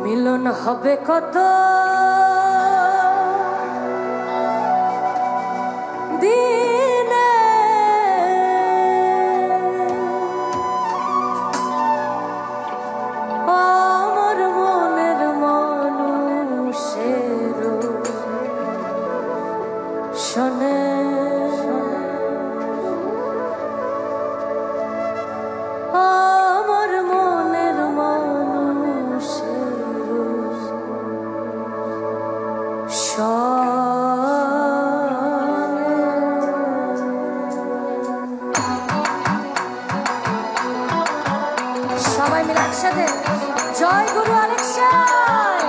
মিলন হবে কত দিনে, আমার মনের মানুষের শোনে আমার মনের মানুষের সবাই মিলে একসাথে জয় গুরু আলেকশাই।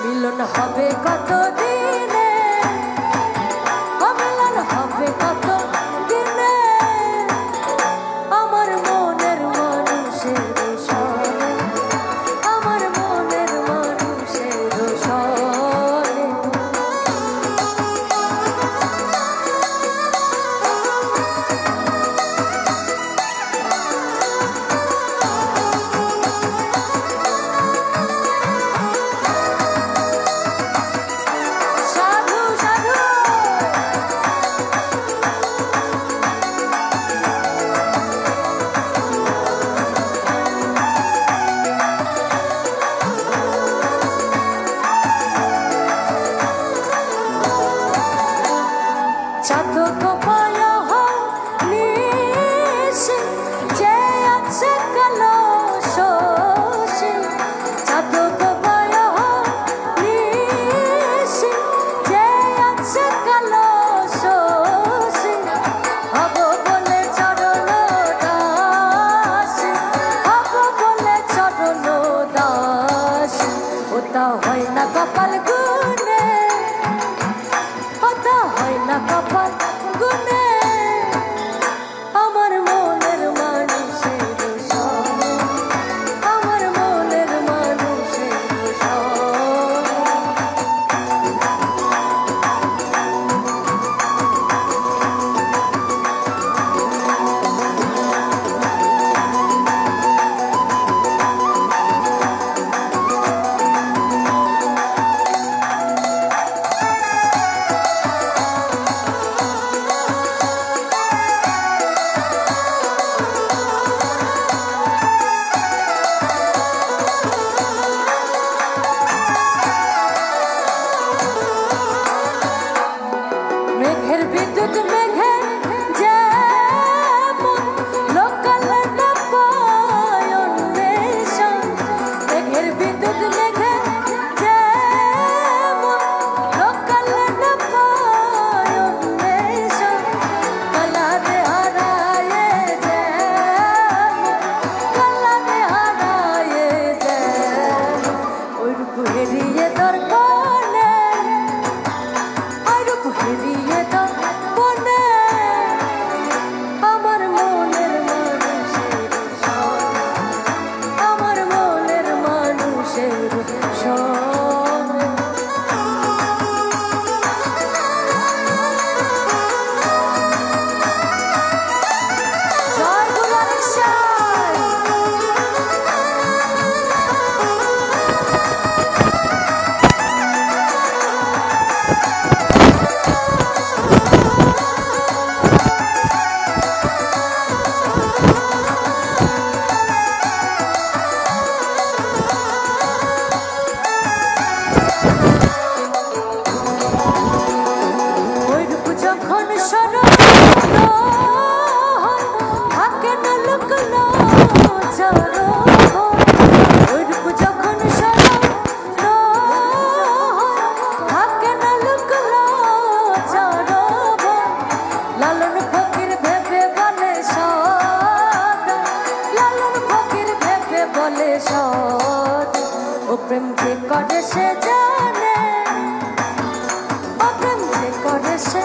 মিলন হবে কত দিনে, মিলন হবে কত দিনে, আমার মনের মানুষের শোনে, আমার মনের মানুষের শোনে। সাধু সাধু চাতক পায়া নিশি যে আছে কালো শোষী, চাতক পায়া নিশি যে আছে কালো শোষী, হব বলে চরণ দাসী, হব বলে চরণ দাসী, ওটা হয় না কপাল গুনে, ওটা হয় না কপাল গুনে, আমার মনের মানুষের শোনে, আমার মনের মানুষের শোনে। মেঘের বিদ্যুৎ মেঘে যেমন লোকালে না পায় অন্বেষণ, মেঘের বিদ্যুৎ মেঘে যেমন লোকালে না পায় অন্বেষণ, কালারে হারায়ে যেমন, কালারে হারায়ে যেমন, ওই রূপ হেরিয়ে দরকারে, হেরিয়ে তোর বনে, আমার মনের মানুষের শোনে, আমার মনের মানুষের শোনে। জয় গুরু আলেকশাই। ওই রূপ যখন স্মরণ থাকে না লুকলো চরণ, ওই রূপ যখন স্মরণ থাকে না লুকলো চরণ, লালন ফকির ভেবে বলে সদ, লালন ফকির ভেবে বলে সদ, ও প্রেম যে করে সে জানে, ও প্রেম যে করে সে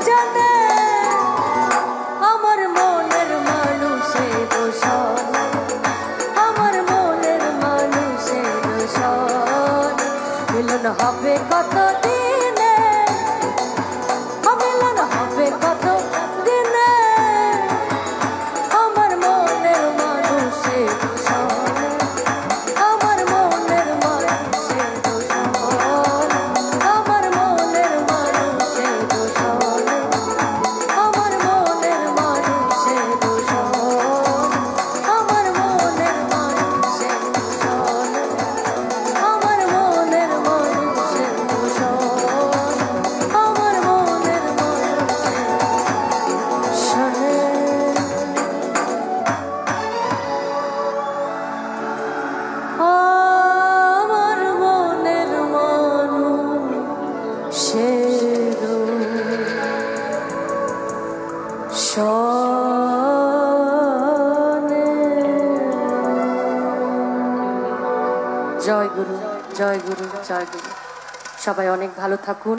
জানে, আমার মনের মানুষের শোনে, আমার মনের মানুষের হবে কত দিনে, মিলন হবে কত দিনে, আমার মনের মানুষে দূষণে, আমার মনের মানুষে দূষণে, আমার মনের মানুষে দূষণে, আমার মনের মানুষে দূষণে, আমার মনের মানুষে দূষণে, আমার মনের মানুষে দূষণে, আমার মনের মানুষে দূষণে। আমার মনের মানুষের শনে। জয় গুরু, জয় গুরু, জয় গুরু। সবাই অনেক ভালো থাকুন।